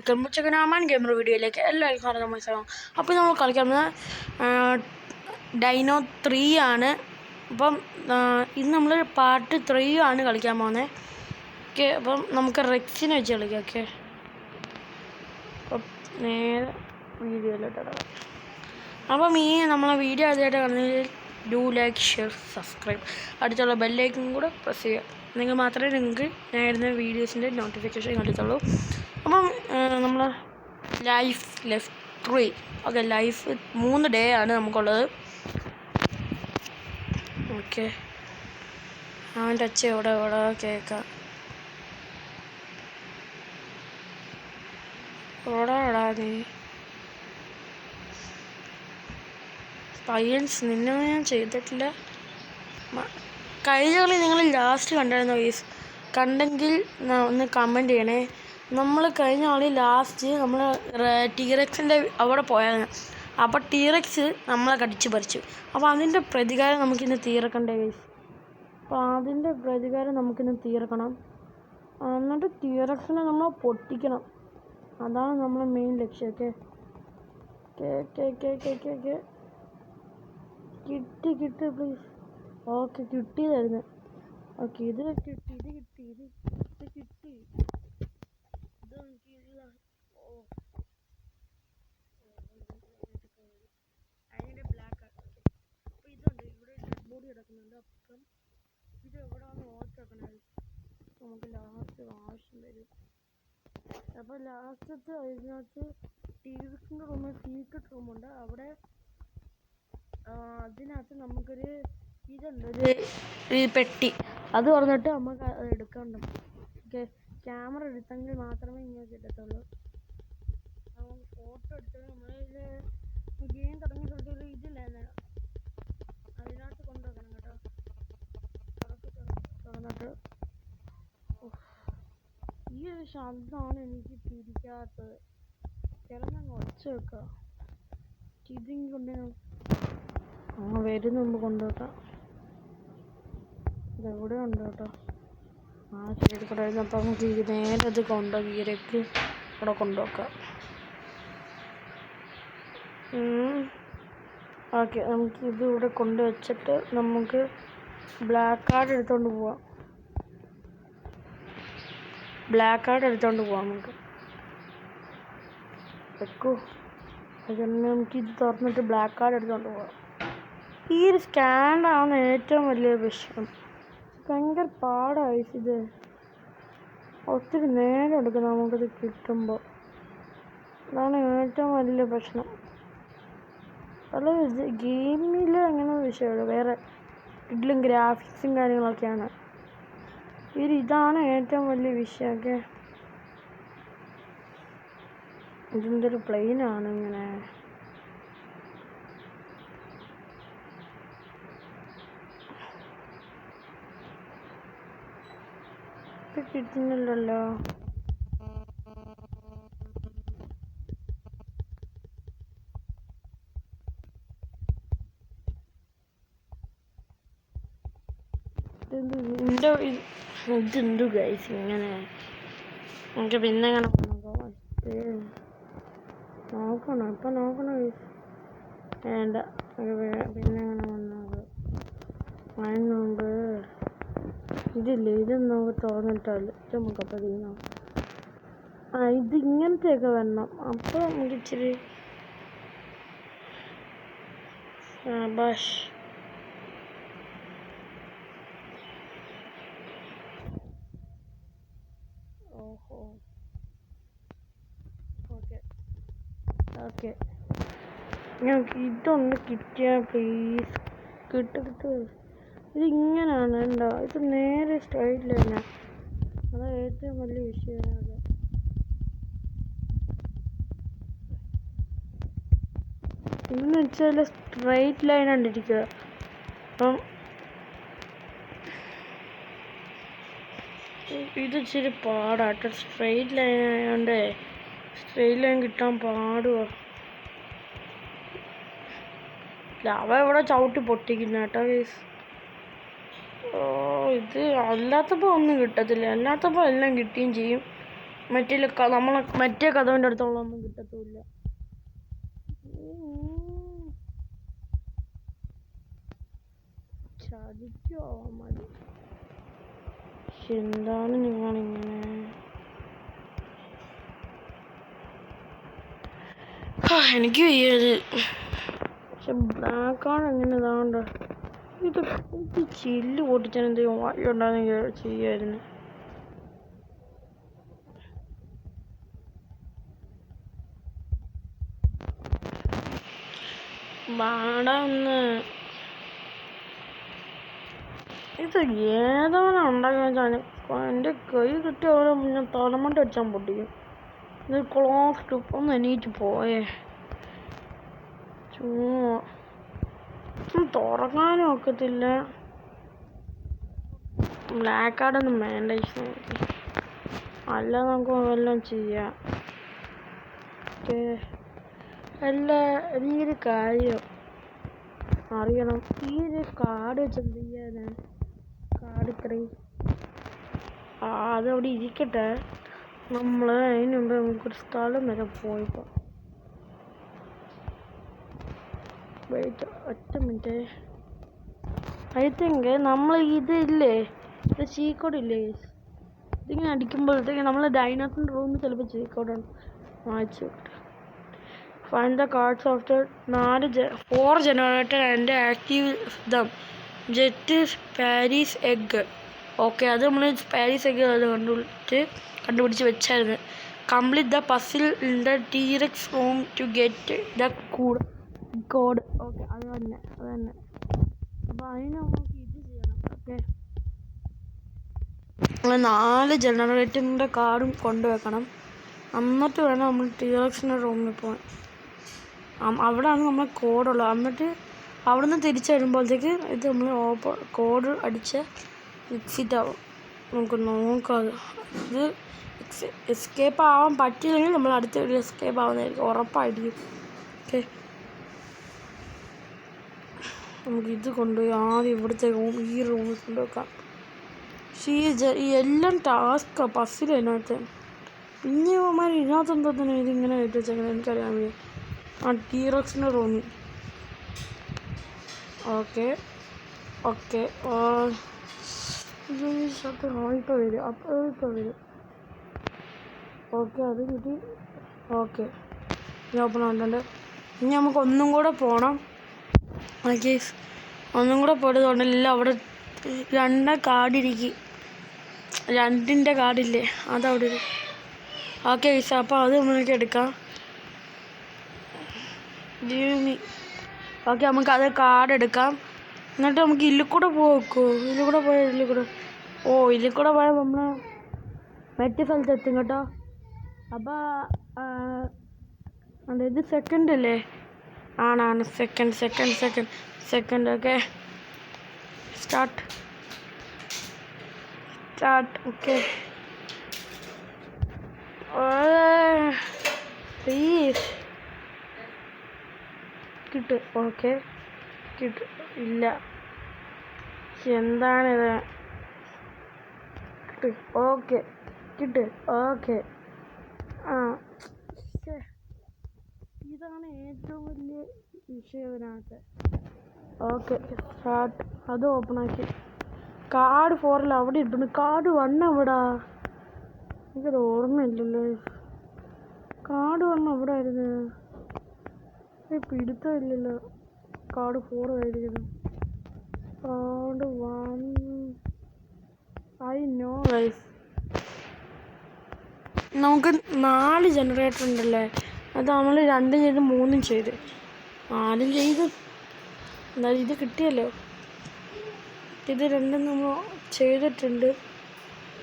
കമ്മുച്ചക്കനാമാൻ gamer വീഡിയോയിലേക്ക് എല്ലാവർക്കും സ്വാഗതം. അപ്പോൾ നമ്മൾ കളിക്കുന്നത് ഡൈനോ 3 ആണ്. അപ്പം ഇത് നമ്മൾ പാർട്ട് 3 ആണ് കളിക്കാൻ പോകുന്നത്. ഓക്കെ, അപ്പം നമുക്ക് റെക്സിനെ വെച്ച് കളിക്കാം. ഓക്കെ, അപ്പം നേരെ വീഡിയോയിലോട്ട്. അപ്പം നമ്മളെ വീഡിയോ ആദ്യമായിട്ട് കാണുന്നതിൽ ഡു ലൈക്ക്, ഷെയർ, സബ്സ്ക്രൈബ്, അടുത്തുള്ള ബെല്ലൈക്കൺ കൂടെ പ്രസ് ചെയ്യുക. നിങ്ങൾ മാത്രമേ നിങ്ങൾക്ക് ഞാൻ ഇടുന്ന വീഡിയോസിൻ്റെ നോട്ടിഫിക്കേഷൻ കിട്ടത്തുള്ളൂ. അപ്പം നമ്മൾ life left 3. Okay, life 3 day ആണ് നമുക്കുള്ളത്. ഓക്കെ, അവൻ്റെ അച്ഛൻ എവിടെ കേൾക്കാം. എവിടാ നീ പയ്യൻസ്? നിന്നെ ഞാൻ ചെയ്തിട്ടില്ല. കഴിഞ്ഞ കളി നിങ്ങൾ ലാസ്റ്റ് കണ്ടായിരുന്നോ? കണ്ടെങ്കിൽ ഒന്ന് കമൻറ്റ് ചെയ്യണേ. നമ്മൾ കഴിഞ്ഞ കളി ലാസ്റ്റ് നമ്മൾ ടീറക്സിൻ്റെ അവിടെ പോയായിരുന്നു. അപ്പോൾ ടീറക്സ് നമ്മളെ കടിച്ച് പറിച്ചു. അപ്പോൾ അതിൻ്റെ പ്രതികാരം നമുക്കിന്ന് തീർക്കണ്ടേ ഗൈസ്? അപ്പോൾ അതിൻ്റെ പ്രതികാരം നമുക്കിന്ന് തീർക്കണം. എന്നിട്ട് ടീറക്സിനെ നമ്മൾ പൊട്ടിക്കണം. അതാണ് നമ്മളെ മെയിൻ ലക്ഷ്യം. ഓക്കെ കിട്ടി പ്ലീസ്. ഓക്കെ, കിട്ടിയതായിരുന്നു. ഓക്കെ, ഇത് കിട്ടി. അതിൻ്റെ ബ്ലാക്ക് ആണ്. അപ്പോൾ ഇതുണ്ട്, ഇവിടെ ഡെഡ് ബോഡി കിടക്കുന്നുണ്ട്. അപ്പം ഇത് എവിടെയാണെന്ന് ഓർത്തേക്കണം. നമുക്ക് ലാസ്റ്റ് ആവശ്യം വരും. അപ്പോൾ ലാസ്റ്റത്തെ അതിനകത്ത് ടീറക്സിൻ്റെ റൂമിൽ സീക്രട്ട് റൂമുണ്ട്. അവിടെ അതിനകത്ത് നമുക്കൊരു ഇതുണ്ട്, ഒരു പെട്ടി. അത് തുറന്നിട്ട് നമുക്ക് അത് എടുക്കണ്ട. ഓക്കെ, ക്യാമറ എടുത്തെങ്കിൽ മാത്രമേ ഇങ്ങനെ കിട്ടത്തുള്ളൂ. നമുക്ക് ഫോട്ടോ എടുത്തത് നമ്മളിൽ ഗെയിം തുടങ്ങിയ സ്ഥലത്തൊരു ഇതില്ലായിരുന്നു, അതിനകത്ത് കൊണ്ടുവെക്കണം കേട്ടോ. തുറന്നിട്ട് ഈ ഒരു ശബ്ദമാണ് എനിക്ക് തിരിക്കാത്തത്. കിടന്നങ്ങ് ഒച്ച വെക്കുക. ഇതിങ്ങ് കൊണ്ടുവരണം. വരുന്ന മുമ്പ് കൊണ്ടുവെക്കാം. ഇതെവിടെ ഉണ്ട് കേട്ടോ. ശരി കൂടെ. അപ്പം നമുക്ക് നേരെ അത് ഈരക്ക് ഇവിടെ കൊണ്ടുവെക്കാം. ഓക്കെ, നമുക്ക് ഇത് ഇവിടെ കൊണ്ടുവച്ചിട്ട് നമുക്ക് ബ്ലാക്ക് കാർഡ് എടുത്തുകൊണ്ട് പോവാം. നമുക്ക് വെക്കൂ. അതുതന്നെ നമുക്ക് ഇത് തുറന്നിട്ട് ബ്ലാക്ക് കാർഡ് എടുത്തുകൊണ്ട് പോവാം. ഈ ഒരു സ്കാൻഡാണ് ഏറ്റവും വലിയ വിഷയം. ഭയങ്കര പാടായി. ഇത് ഒത്തിരി നേരം എടുക്കും നമുക്കിത് കിട്ടുമ്പോൾ. അതാണ് ഏറ്റവും വലിയ പ്രശ്നം. അല്ല, ഗെയിമിൽ അങ്ങനെ വിഷയമുള്ളൂ. വേറെ ഇതിലും ഗ്രാഫിക്സും കാര്യങ്ങളൊക്കെയാണ്. ഇതാണ് ഏറ്റവും വലിയ വിഷയമൊക്കെ. ഇതിൻ്റെ ഒരു പ്ലെയിനാണ് ഇങ്ങനെ. കിട്ടുന്നില്ലല്ലോ. ഇതെന്തു ഗൈസ് ഇങ്ങനെ? നമുക്ക് പിന്നെ എങ്ങനെ നോക്കണം. ഇപ്പം നോക്കണം ഗൈസ്. വേണ്ട, പിന്നെ എങ്ങനെ വന്നത്? അതിനുണ്ട് ഇതില്ലേ, ഇതൊന്നും നമുക്ക് തുറന്നിട്ടല്ല. ഇത് നമുക്കപ്പോൾ ചെയ്യണം. ഇത് ഇങ്ങനത്തെയൊക്കെ വരണം. അപ്പോൾ നമുക്ക് ഇച്ചിരി ബാഷ്. ഓഹോ, ഓക്കെ ഞങ്ങൾക്ക് ഇതൊന്ന് കിട്ടിയാൽ പ്ലീസ്. കിട്ടും. ഇതിങ്ങനെയാണ് ഉണ്ടോ? ഇത് നേരെ സ്ട്രൈറ്റിൽ തന്നെ. അതാണ് ഏറ്റവും വലിയ വിഷയമാണ്. ഇതെന്ന് വെച്ചാൽ സ്ട്രൈറ്റ് ലൈൻ കണ്ടിരിക്കുക. അപ്പം ഇത് ഇച്ചിരി പാടാട്ടോ. സ്ട്രൈറ്റ് ലൈൻ ആയതുകൊണ്ട് സ്ട്രൈറ്റ് ലൈൻ കിട്ടാൻ പാടുവാ. അവ ഇവിടെ ചവിട്ടി പൊട്ടിക്കുന്ന കേട്ടോ ഗൈസ്. ഇത് അല്ലാത്തപ്പോൾ ഒന്നും കിട്ടത്തില്ല. അല്ലാത്തപ്പോൾ എല്ലാം കിട്ടുകയും ചെയ്യും. നമ്മൾ മറ്റേ കഥവിൻ്റെ അടുത്തുള്ള ഒന്നും കിട്ടത്തുമില്ല. ചതിക്കോ മതി. എന്താണ് നിങ്ങളിങ്ങനെ? എനിക്ക് വയ്യത്. പക്ഷെ ബ്ലാക്കാണ് എങ്ങനെ ഇതാണ്ട് ഇത് ചില്ല് പൊട്ടിച്ചാൽ എന്തെങ്കിലും വഴി ഉണ്ടാകുന്ന ചെയ്യായിരുന്നു. വാടാന്ന് ഇത് ഏതവനെ ഉണ്ടാക്കി വെച്ചാൽ എൻ്റെ കൈ കിട്ടിയവരെ ഞാൻ തലമണ്ട അടിച്ചാൽ പൊട്ടിക്കും. ഇത് ക്ലോസ് ഒന്ന് എണീറ്റ് പോയേ. തുറക്കാനും ഒക്കത്തില്ല. ബ്ലാക്ക് കാർഡൊന്നും വേണ്ട. അല്ല നമുക്ക് വല്ലതും ചെയ്യാം. അല്ല എനിക്കൊരു കാര്യം അറിയണം. ഈ ഒരു കാർഡ് വെച്ച് എന്ത് ചെയ്യാനാണ്? കാർഡ് ഇത്രയും അതവിടെ ഇരിക്കട്ടെ. നമ്മൾ അതിന് മുമ്പ് നമുക്കൊരു സ്ഥലം വരെ പോയപ്പോൾ വെയിറ്റ് ഒറ്റ മിനിറ്റ്. ഐ തിങ്ക് നമ്മൾ ഇതില്ലേ, ഇത് ചീക്കോടില്ലേ, ഇതിങ്ങനെ അടിക്കുമ്പോഴത്തേക്ക് നമ്മൾ ഡൈനോസിൻ്റെ റൂമിൽ ചിലപ്പോൾ ചീക്കോടാണ് വായിച്ചു. Find the cards after 4 generator and active dam jet Paris egg. Okay, അത് നമ്മൾ പാരീസ് എഗ് അത് കണ്ടുപിടിച്ച് വെച്ചായിരുന്നു. Complete the puzzle in the T rex room to get the code. Okay, അത് തന്നെ. അപ്പോൾ അതിന് നമുക്ക് ഇത് ചെയ്യണം. ഓക്കെ, നമ്മൾ 4 ജനറേറ്ററിൻ്റെ കാർഡും കൊണ്ടുവെക്കണം. എന്നിട്ട് വേണം നമ്മൾ ടീറെക്സിൻ്റെ റൂമിൽ പോകാൻ. അവിടെയാണ് നമ്മൾ കോഡുള്ളത്. എന്നിട്ട് അവിടെ നിന്ന് തിരിച്ചു വരുമ്പോഴത്തേക്ക് ഇത് നമ്മൾ കോഡ് അടിച്ച് എക്സിറ്റ് ആവും. നമുക്ക് നോക്കാം. ഇത് എസ്കേപ്പ് ആവാൻ പറ്റിയില്ലെങ്കിൽ നമ്മൾ അടുത്ത ഒരു എസ്കേപ്പ് ആവുന്നതായിരിക്കും ഉറപ്പായിരിക്കും. ഓക്കെ, നമുക്ക് ഇത് കൊണ്ടുപോയി ആദ്യം ഇവിടുത്തെ ഈ റൂമിൽ കൊണ്ടുവെക്കാം. പക്ഷേ ഈ എല്ലാം ടാസ്ക്കാണ് പസിൽ അതിനകത്ത്. പിന്നെ അവന്മാർ ഇതിനകത്ത് എന്താ തന്നെ ഇതിങ്ങനെ ആയിട്ട് വെച്ചേക്കണം എനിക്കറിയാൻ വയ്യ. ആ ടീറെക്സിൻ്റെ റൂമിൽ. ഓക്കെ ഇപ്പോൾ വരും. ഓക്കെ, അത് കിട്ടി. ഓക്കെ, ഓപ്പൺ ആയിട്ടുണ്ട്. ഇനി നമുക്ക് ഒന്നും കൂടെ പോകണം. ഓക്കെ, ഒന്നും കൂടെ പോയതുകൊണ്ടല്ല അവിടെ 2 കാർഡിരിക്കും. 2ൻ്റെ കാർഡില്ലേ, അതവിടെ ഒരു. ഓക്കെ ഗൈസ്, അപ്പോൾ അത് നമുക്ക് എടുക്കാം. ഓക്കെ, നമുക്കത് കാർഡ് എടുക്കാം. എന്നിട്ട് നമുക്ക് ഇതിൽ കൂടെ പോക്കോ. ഇതിൽ കൂടെ പോയാൽ നമ്മൾ മറ്റേ സ്ഥലത്തെത്തും കേട്ടോ. അപ്പോൾ ഇത് സെക്കൻഡ് അല്ലേ? ആണ് second. Okay, start. Okay, please കിട്ടും. ഓക്കെ, കിട്ടും. ഇല്ല, എന്താണിത്? കിട്ടും. ഓക്കെ, കിട്ടും. ഓക്കെ, ഇതാണ് ഏറ്റവും വലിയ വിഷയം ഇതിനകത്ത്. Okay, start. അത് ഓപ്പണാക്കി. കാർഡ് 4 അവിടെ ഇട്ടുണ്ട്. കാർഡ് 1 എവിടാ? എനിക്കത് ഓർമ്മയില്ലല്ലോ. കാർഡ് 1 എവിടെ ആയിരുന്നു? പിടുത്തമില്ലല്ലോ. കാർഡ് 4 ആയിരിക്കുന്നു. Card 1 I know guys. നമുക്ക് 4 ജനറേറ്റർ ഉണ്ടല്ലേ, അത് നമ്മൾ 2 ചെയ്ത് 3 ചെയ്ത് 4 ചെയ്ത് എന്നാലും ഇത് കിട്ടിയല്ലോ. ഇത് 2 നമ്മൾ ചെയ്തിട്ടുണ്ട്.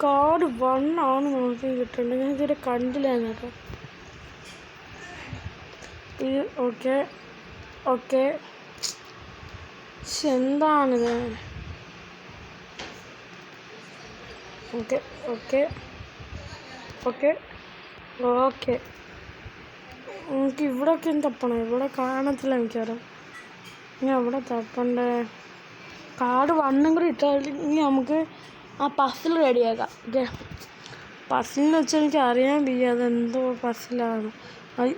കാർഡ് 1 ആണ് നമുക്ക് കിട്ടുന്നത്. ഞാൻ ഇതുവരെ കണ്ടില്ലായിരുന്നു കേട്ടോ. ഇത് ഓക്കെ എന്താണിത്? ഓക്കെ നമുക്ക് ഇവിടെയൊക്കെ തപ്പണം. ഇവിടെ കാണത്തില്ല എനിക്കറിയാം. ഇനി അവിടെ തപ്പണ്ടേ. കാർഡ് 1 കൂടി ഇട്ടാൽ ഇനി നമുക്ക് ആ പസിൽ റെഡിയാക്കാം. ഓക്കെ, പസിലെന്ന് വെച്ചാൽ എനിക്ക് അറിയാൻ വയ്യ അതെന്തോ പസിലാണ്.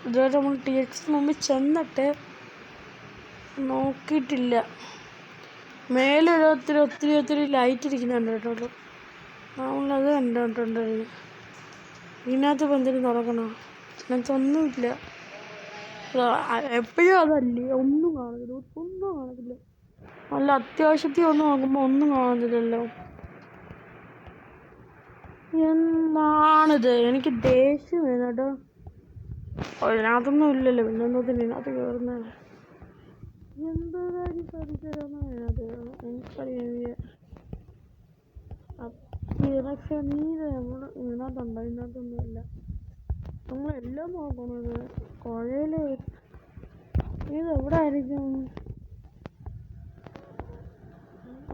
ഇതുവരെ നമ്മൾ TX മുമ്പിൽ ചെന്നിട്ട് നോക്കിയിട്ടില്ല. മേലെ ഒത്തിരി ലൈറ്റ് ഇരിക്കുന്നുണ്ട് കേട്ടോ. നമ്മളത് കണ്ടിട്ടുണ്ടായിരുന്നു. ഇതിനകത്ത് ഇപ്പം എന്തെങ്കിലും തുറക്കണോ? ഇതിനകത്തൊന്നുമില്ല. എപ്പോഴും അതല്ലേ, ഒന്നും കാണത്തില്ല. നല്ല അത്യാവശ്യത്തിൽ ഒന്ന് നോക്കുമ്പോൾ ഒന്നും കാണത്തില്ലല്ലോ. എന്താണിത്? എനിക്ക് ദേഷ്യം വരുന്നു കേട്ടോ. ഇതിനകത്തൊന്നും ഇല്ലല്ലോ, പിന്നെ എന്തോത്തിന് ഇതിനകത്ത് കയറുന്നത്? എന്തോ കാര്യം സാധിച്ചാലോ എനിക്കറിയാം. പക്ഷെ ഇതിനകത്തുണ്ടോ? ഇതിനകത്തൊന്നുമില്ല. നമ്മളെല്ലാം നോക്കണത് കുഴയിൽ. ഇതെവിടെ ആയിരിക്കും?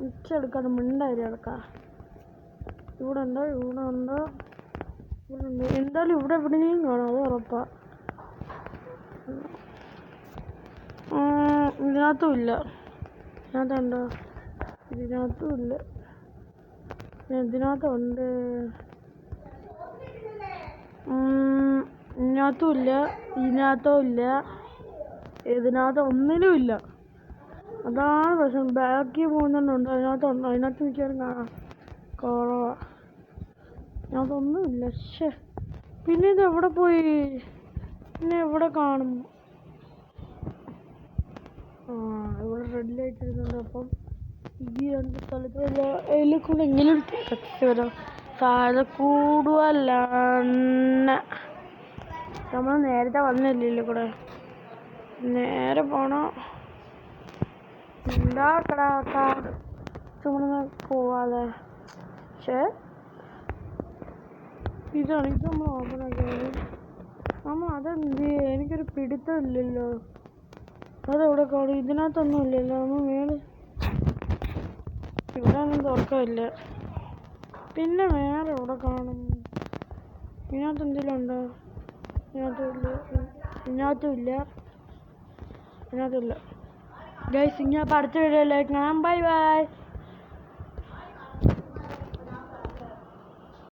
ഉച്ചെടുക്കാതെ മിണ്ടായി എടുക്കാം. ഇവിടെ ഉണ്ടോ? എന്തായാലും ഇവിടെ എവിടെയും കാണാം, അത് ഉറപ്പാ. ഇതിനകത്തും ഇല്ല. ഇതിനകത്തുണ്ടോ? ഇതിനകത്തും ഇല്ല. ഇതിനകത്തുണ്ട്. ഇതിനകത്തും ഇല്ല. ഇതിനകത്തും ഇല്ല. ഇതിനകത്ത് ഒന്നിലും ഇല്ല. അതാണ് പ്രശ്നം. ബാക്കിൽ പോകുന്നുണ്ട്. അതിനകത്തുണ്ടോ? അതിനകത്ത് മിക്കവാറും കാണാം. കുറവാ. അതിനകത്തൊന്നുമില്ല. പിന്നെ ഇത് എവിടെ പോയി? പിന്നെ എവിടെ കാണും? ഇവിടെ റെഡ് ലൈറ്റ് ഇരുന്നുണ്ട്. അപ്പം ഈ 2 സ്ഥലത്ത് അതിൽ കൂടെ എങ്കിലും വരാം. സാധ്യത കൂടുതലാണ്. നമ്മൾ നേരത്തെ വന്നില്ലല്ലോ കൂടെ. നേരെ പോണോ? ചുമന്ന് പോവാതെ. ഇതാണ് ഇത് നമ്മൾ ഓപ്പൺ ആക്കിയത്. അതെന്ത്? എനിക്കൊരു പിടുത്തമില്ലല്ലോ. അതെവിടെ കാണും? ഇതിനകത്തൊന്നും ഇല്ലല്ലോ. നമ്മൾ ഇവിടെ ഒന്നും തുറക്കമില്ല. പിന്നെ വേറെ എവിടെ കാണും? ഇതിനകത്ത് എന്തെങ്കിലും ഉണ്ടോ? ഇതിനകത്തുമില്ല. ഗൈസ്, ഇനി അപ്പോൾ അടുത്ത വീഡിയോയിലേക്ക് കാണാം. ബൈ.